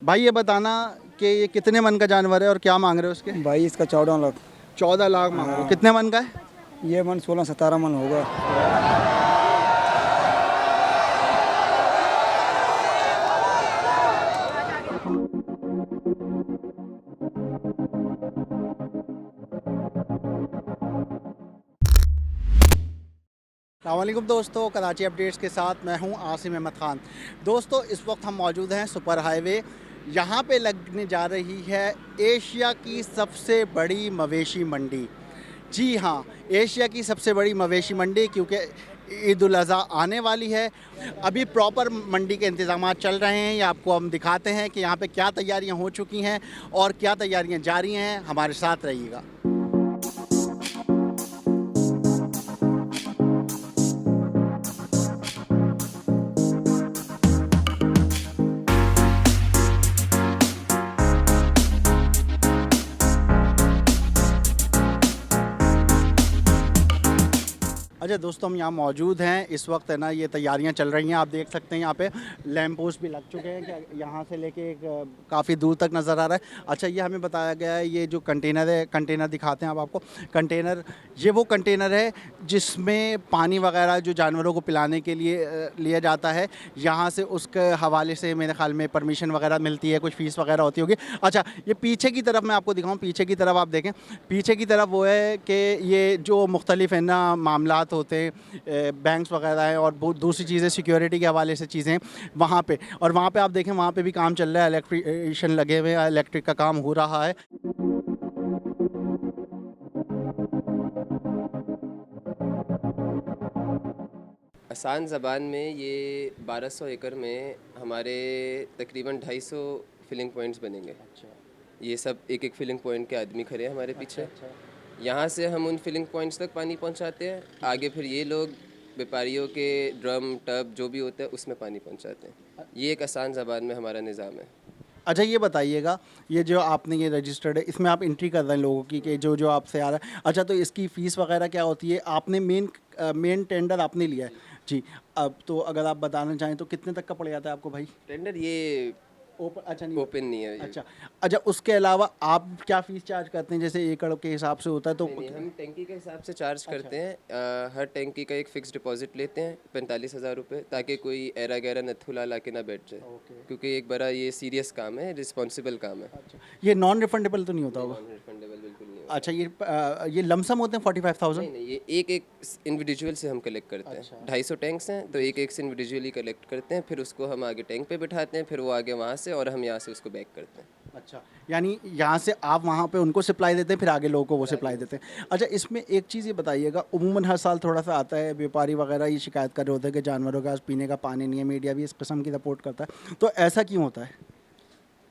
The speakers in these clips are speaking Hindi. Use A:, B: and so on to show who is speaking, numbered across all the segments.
A: भाई ये बताना कि ये कितने मन का जानवर है और क्या मांग रहे हो उसके?
B: भाई इसका 14 लाख।
A: 14 लाख मांग रहे हो। कितने मन का है?
B: ये मन 16-17 मन होगा।
A: अस्सलामुअलैकुम दोस्तों, कराची अपडेट्स के साथ मैं हूं आसिम अहमद ख़ान। दोस्तों इस वक्त हम मौजूद हैं सुपर हाईवे। यहाँ पे लगने जा रही है एशिया की सबसे बड़ी मवेशी मंडी। जी हाँ, एशिया की सबसे बड़ी मवेशी मंडी, क्योंकि ईद उल अज़हा आने वाली है। अभी प्रॉपर मंडी के इंतज़ाम चल रहे हैं। ये आपको हम दिखाते हैं कि यहाँ पे क्या तैयारियाँ हो चुकी हैं और क्या तैयारियाँ जारी हैं। हमारे साथ रहिएगा। अच्छा दोस्तों, हम यहाँ मौजूद हैं इस वक्त, है ना। ये तैयारियाँ चल रही हैं, आप देख सकते हैं यहाँ पे लैंप पोस्ट भी लग चुके हैं कि यहाँ से लेके एक काफ़ी दूर तक नज़र आ रहा है। अच्छा, ये हमें बताया गया है, ये जो कंटेनर है, कंटेनर दिखाते हैं आप आपको। कंटेनर, ये वो कंटेनर है जिसमें पानी वगैरह जो जानवरों को पिलाने के लिए लिया जाता है। यहाँ से उसके हवाले से मेरे ख्याल में परमिशन वगैरह मिलती है, कुछ फ़ीस वगैरह होती होगी। अच्छा, ये पीछे की तरफ मैं आपको दिखाऊँ, पीछे की तरफ आप देखें। पीछे की तरफ वो है कि ये जो मुख्तलिफ है ना मामलात होते हैं, बैंक्स वगैरह हैं और बहुत दूसरी चीज़ें, सिक्योरिटी के हवाले से चीज़ें वहाँ पे। और वहाँ पे आप देखें, वहाँ पे भी काम चल रहा है, इलेक्ट्रिशियन लगे हुए हैं, इलेक्ट्रिक का काम हो रहा है।
C: आसान ज़बान में ये 1200 एकड़ में हमारे तकरीबन 250 फिलिंग पॉइंट्स बनेंगे।
A: अच्छा
C: ये सब एक एक फिलिंग पॉइंट के आदमी खड़े हैं हमारे पीछे।
A: अच्छा।
C: यहाँ से हम उन फिलिंग पॉइंट्स तक पानी पहुँचाते हैं, आगे फिर ये लोग व्यापारियों के ड्रम टब जो भी होता है उसमें पानी पहुँचाते हैं। ये एक आसान ज़बान में हमारा निज़ाम है।
A: अच्छा, ये बताइएगा, ये जो आपने ये रजिस्टर्ड है, इसमें आप एंट्री कर रहे हैं लोगों की कि जो जो आपसे आ रहा है। अच्छा, तो इसकी फ़ीस वगैरह क्या होती है? आपने मेन टेंडर आपने लिया है जी। अब तो अगर आप बताना चाहें तो कितने तक का पड़ जाता है आपको भाई?
C: टेंडर ये
A: ओपन? अच्छा, नहीं
C: ओपन नहीं है ये।
A: अच्छा। अच्छा, उसके अलावा आप क्या फ़ीस चार्ज करते हैं? जैसे एकड़ के हिसाब से होता है तो
C: नहीं, हम टैंकी के हिसाब से चार्ज करते हैं। हर टैंकी का एक फ़िक्स डिपॉजिट लेते हैं 45,000 रुपये, ताकि कोई एरा गैरा नथु ला ला के ना बैठ जाए। क्योंकि एक बड़ा ये सीरियस काम है, रिस्पॉन्सिबल काम है।
A: अच्छा, ये नॉन रिफंडेबल तो नहीं होता होगा?
C: नॉन रिफंडेबल बिल्कुल नहीं होता।
A: अच्छा, ये लमसम होते हैं 45,000?
C: नहीं नहीं, ये एक एक इंडिविजुअल से हम कलेक्ट करते हैं। 250 टैंक्स हैं, तो एक एक से इंडिविजुअली कलेक्ट करते हैं, फिर उसको हम आगे टैंक पे बिठाते हैं, फिर वो आगे वहाँ से, और हम यहाँ से उसको बैक करते हैं।
A: अच्छा, यानी यहाँ से आप वहाँ पे उनको सप्लाई देते हैं, फिर आगे लोगों को वो सप्लाई देते हैं। अच्छा, इसमें एक चीज़ ये बताइएगा, उमूमन हर साल थोड़ा सा आता है, व्यापारी वगैरह ये शिकायत कर रहे होते हैं कि जानवरों के पास पीने का पानी नहीं है, मीडिया भी इस किस्म की रिपोर्ट करता है, तो ऐसा क्यों होता है?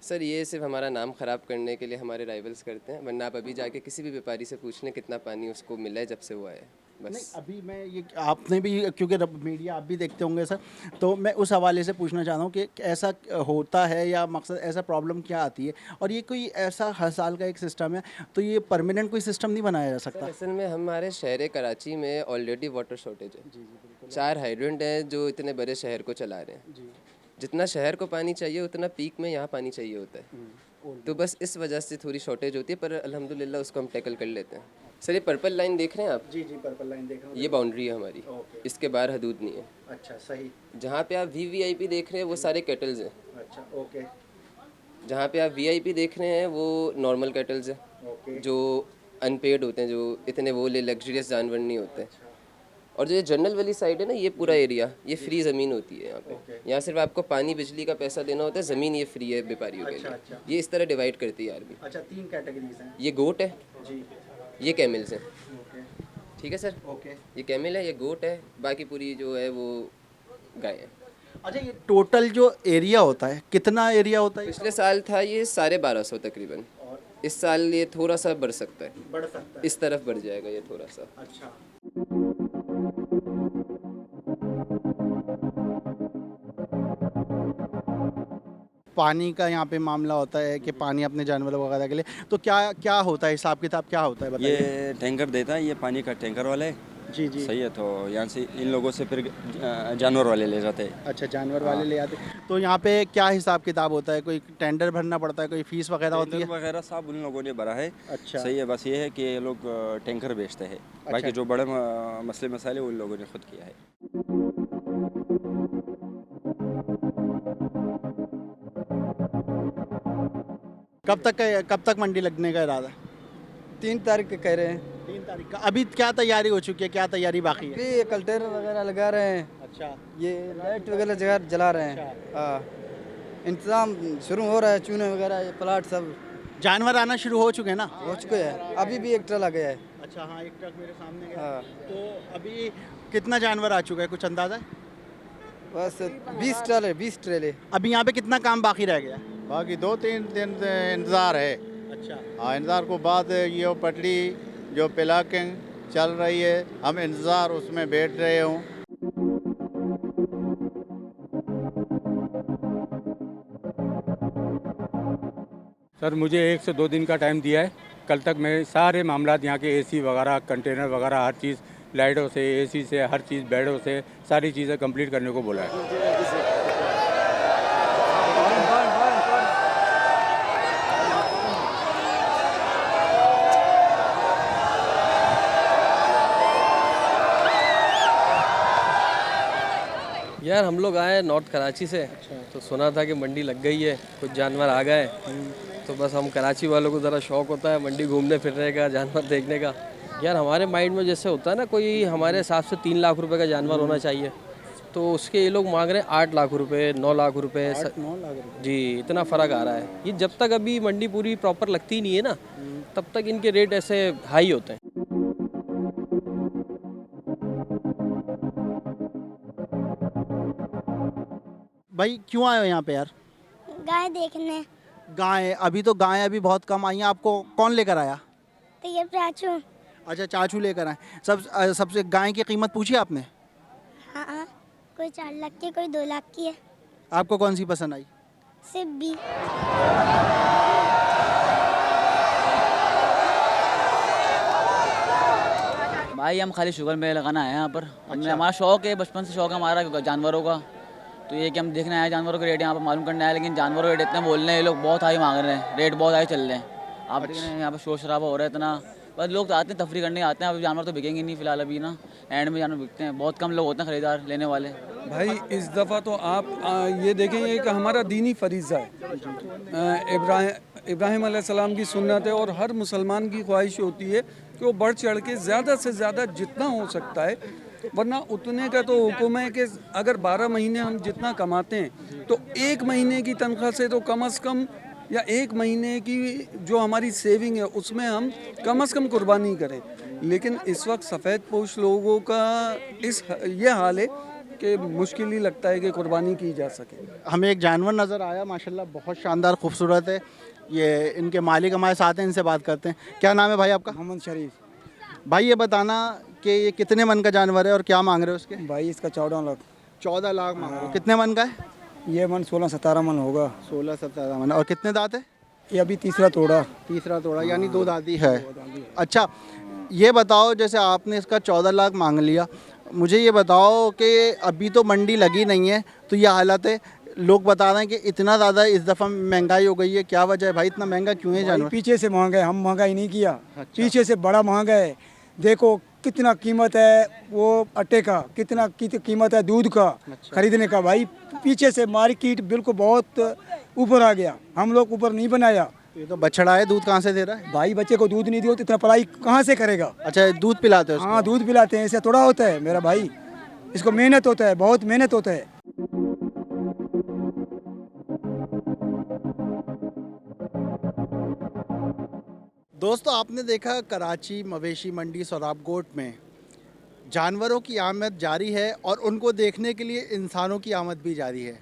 C: सर, ये सिर्फ हमारा नाम ख़राब करने के लिए हमारे राइवल्स करते हैं, वरना आप अभी जाके किसी भी व्यापारी से पूछ लें कितना पानी उसको मिला है जब से वो आया है,
A: नहीं,
C: बस।
A: अभी मैं ये आपने भी, क्योंकि मीडिया आप भी देखते होंगे सर, तो मैं उस हवाले से पूछना चाहता हूँ कि ऐसा होता है या मकसद ऐसा प्रॉब्लम क्या आती है, और ये कोई ऐसा हर साल का एक सिस्टम है, तो ये परमानेंट कोई सिस्टम नहीं बनाया जा
C: सर,
A: सकता?
C: असल में हमारे शहर कराची में ऑलरेडी वाटर शॉर्टेज है। 4 हाइड्रेंट हैं जो इतने बड़े शहर को चला रहे हैं। जितना शहर को पानी चाहिए उतना पीक में यहाँ पानी चाहिए होता है, तो बस इस वजह से थोड़ी शॉर्टेज होती है, पर अल्हम्दुलिल्लाह उसको हम टैकल कर लेते हैं। सर, ये पर्पल लाइन देख रहे हैं आप?
A: जी जी, पर्पल लाइन देख रहा हूँ।
C: ये बाउंड्री है हमारी, इसके बाहर हदूद नहीं है।
A: अच्छा, सही।
C: जहाँ पे आप VVIP देख रहे हैं वो सारे कैटल्स हैं।
A: अच्छा, ओके
C: जहाँ पे आप VIP देख रहे हैं वो नॉर्मल कैटल्स हैं,
A: ओके।
C: जो अनपेड होते हैं, जो इतने वो लग्जरियस जानवर नहीं होते। और जो ये जनरल वाली साइड है ना, ये पूरा एरिया ये फ्री ज़मीन होती है। यहाँ पे यहाँ सिर्फ आपको पानी बिजली का पैसा देना होता है, ज़मीन ये फ्री है व्यापारियों के लिए। ये इस तरह डिवाइड करती है आर्मी।
A: अच्छा, 3 कैटेगरीज हैं
C: ये गोट है,
A: जी।
C: ये कैमल्स हैं।
A: ओके
C: ठीक है सर,
A: ओके।
C: ये कैमल है, ये गोट है, बाकी पूरी जो है वो गाय है।
A: अच्छा, ये टोटल जो एरिया होता है, कितना एरिया होता है?
C: पिछले साल था ये 1250 तकरीबन, इस साल ये थोड़ा सा बढ़ सकता है,
A: बढ़ सकता है?
C: इस तरफ बढ़ जाएगा ये थोड़ा सा।
A: अच्छा। पानी का यहाँ पे मामला होता है कि पानी अपने जानवरों वगैरह के लिए, तो क्या क्या होता है, हिसाब किताब क्या होता है बताइए?
D: ये टैंकर देता है, ये पानी का टैंकर वाले
A: जी जी।
D: सही है, तो यहाँ से इन लोगों से फिर जानवर वाले ले जाते हैं।
A: अच्छा, जानवर वाले ले आते। तो यहाँ पे क्या हिसाब किताब होता है? कोई टेंडर भरना पड़ता है, कोई फीस वगैरह होती है?
D: टेंडर वगैरह सब उन लोगों ने भरा है।
A: अच्छा।
D: सही है, बस ये है कि ये लोग टैंकर बेचते हैं। बाकी जो बड़े मसले मसाले उन लोगों ने खुद किया है।
A: कब तक मंडी लगने का इरादा है?
B: 3 तारीख के कह रहे हैं।
A: 3 तारीख का। अभी क्या तैयारी हो चुकी है, क्या तैयारी बाकी है?
B: अभी ये कंटेनर वगैरह लगा रहे हैं,
A: अच्छा।
B: ये लाइट वगैरह जला रहे हैं। हाँ, इंतज़ाम शुरू हो रहा है, चूने वगैरह ये प्लाट सब
A: जानवर आना शुरू हो चुके हैं ना?
B: हो चुके हैं। अभी भी एक ट्रक आ गया है।
A: अच्छा, हाँ, एक ट्रक मेरे सामने गया।
B: हाँ,
A: तो अभी कितना जानवर आ चुका है, कुछ अंदाजा है?
B: बस 20 ट्रेले 20 ट्रेले।
A: अभी यहाँ पे कितना काम बाकी रह गया?
E: बाकी 2-3 दिन इंतज़ार है।
A: अच्छा।
E: हाँ, इंतज़ार को बाद ये पटड़ी जो पिलाकिंग चल रही है, हम इंतज़ार उसमें बैठ रहे हूँ।
F: सर मुझे 1 से 2 दिन का टाइम दिया है। कल तक मैं सारे मामलात यहाँ के एसी वगैरह, कंटेनर वगैरह, हर चीज़, लाइटों से, एसी से, हर चीज़, बेडों से, सारी चीज़ें कंप्लीट करने को बोला है।
G: यार हम लोग आए नॉर्थ कराची से। तो सुना था कि मंडी लग गई है, कुछ जानवर आ गए। तो बस हम कराची वालों को ज़रा शौक़ होता है मंडी घूमने फिरने का, जानवर देखने का। यार हमारे माइंड में जैसे होता है ना, कोई हमारे हिसाब से 3 लाख रुपए का जानवर होना चाहिए, तो उसके ये लोग मांग रहे हैं 8 लाख रुपए, 9 लाख रुपए।
A: 9 लाख रुपए।
G: जी, इतना फ़र्क आ रहा है। ये जब तक अभी मंडी पूरी प्रॉपर लगती नहीं है ना, तब तक इनके रेट ऐसे हाई होते हैं।
A: भाई क्यों आए हो यहाँ पे यार?
H: गाय देखने।
A: गाय? अभी तो गाय अभी बहुत कम आई हैं। आपको कौन लेकर आया?
H: तो ये प्राचू।
A: अच्छा, चाचू लेकर आए। सबसे गाय की कीमत पूछी आपने?
H: हाँ, कोई 4 लाख की, कोई 2 लाख की है।
A: आपको कौन सी पसंद आई?
H: सिर्फ बी।
I: भाई हम खाली शुगर मेले लगाना आए हैं यहाँ पर। हमने हमारा शौक है, बचपन से शौक है हमारा जानवरों का। तो ये कि हम देखने आए जानवरों के रेट यहाँ पर मालूम करने आए, लेकिन जानवरों के रेट इतने बोल रहे हैं ये लोग, बहुत हाई मांग रहे हैं, रेट बहुत हाई चल रहे हैं। आप देख रहे हैं यहाँ पर शोर शराबा हो रहा है इतना। बस लोग तो आते हैं, तफरी करने आते हैं। अभी जानवर तो बिकेंगे नहीं फिलहाल अभी ना, एंड में जानवर बिकते हैं। बहुत कम लोग होते हैं खरीदार लेने वाले।
J: भाई इस दफ़ा तो आप ये देखेंगे कि हमारा दीनी फरीज़ा है, इब्राहिम अलैहिस्सलाम की सुन्नत है, और हर मुसलमान की ख्वाहिश होती है कि वो बढ़ चढ़ के ज़्यादा से ज़्यादा जितना हो सकता है, वरना उतने का तो हुक्म है कि अगर 12 महीने हम जितना कमाते हैं तो 1 महीने की तनख्वाह से तो कम से कम, या 1 महीने की जो हमारी सेविंग है उसमें हम कम से कम कुर्बानी करें। लेकिन इस वक्त सफ़ेद पोश लोगों का ये हाल है कि मुश्किल ही लगता है कि कुर्बानी की जा सके।
A: हमें एक जानवर नज़र आया, माशाल्लाह बहुत शानदार खूबसूरत है। ये इनके मालिक हमारे साथ हैं, इनसे बात करते हैं। क्या नाम है भाई आपका?
B: मोहम्मद शरीफ।
A: भाई ये बताना कि ये कितने मन का जानवर है और क्या मांग रहे हो उसके?
B: भाई इसका 14 लाख।
A: 14 लाख मांग रहे हो। कितने मन का है?
B: ये मन 16-17 मन होगा।
A: 16-17 मन। और कितने दांत है?
B: ये अभी तीसरा तोड़ा।
A: तीसरा तोड़ा, यानी 2 दांती है। अच्छा, ये बताओ जैसे आपने इसका 14 लाख मांग लिया, मुझे ये बताओ कि अभी तो मंडी लगी नहीं है, तो ये हालत है, लोग बता रहे हैं कि इतना ज़्यादा इस दफ़ा महंगाई हो गई है। क्या वजह है भाई, इतना महंगा क्यों है जानवर?
B: पीछे से महंगा है, हम महंगाई नहीं किया। पीछे से बड़ा महंगा है। देखो कितना कीमत है वो आटे का, कितना कीमत है दूध का खरीदने का। भाई पीछे से मार्केट बिल्कुल बहुत ऊपर आ गया, हम लोग ऊपर नहीं बनाया।
A: ये तो बछड़ा है, दूध कहाँ से दे रहा है?
B: भाई बच्चे को दूध नहीं दियो तो इतना पढ़ाई कहाँ से करेगा?
A: अच्छा, दूध पिलाते हो उसको?
B: हाँ, दूध पिलाते हैं। ऐसे थोड़ा होता है मेरा भाई, इसको मेहनत होता है, बहुत मेहनत होता है।
A: दोस्तों, आपने देखा कराची मवेशी मंडी सोराबकोट में जानवरों की आमद जारी है और उनको देखने के लिए इंसानों की आमद भी जारी है।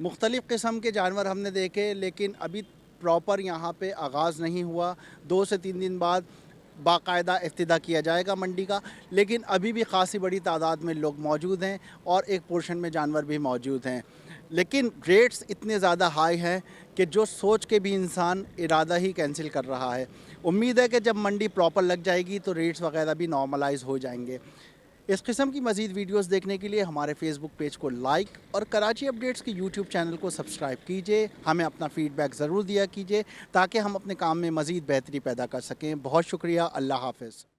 A: मुख्तलिफ़ किस्म के जानवर हमने देखे, लेकिन अभी प्रॉपर यहाँ पे आगाज़ नहीं हुआ। 2 से 3 दिन बाद बाकायदा इफ्तिदा किया जाएगा मंडी का, लेकिन अभी भी ख़ासी बड़ी तादाद में लोग मौजूद हैं और एक पोर्शन में जानवर भी मौजूद हैं। लेकिन रेट्स इतने ज़्यादा हाई हैं कि जो सोच के भी इंसान इरादा ही कैंसिल कर रहा है। उम्मीद है कि जब मंडी प्रॉपर लग जाएगी तो रेट्स वगैरह भी नॉर्मलाइज हो जाएंगे। इस किस्म की मज़ीद वीडियोस देखने के लिए हमारे फेसबुक पेज को लाइक और कराची अपडेट्स के यूट्यूब चैनल को सब्सक्राइब कीजिए। हमें अपना फ़ीडबैक ज़रूर दिया कीजिए ताकि हम अपने काम में मज़ीद बेहतरी पैदा कर सकें। बहुत शुक्रिया। अल्लाह हाफ़िज़।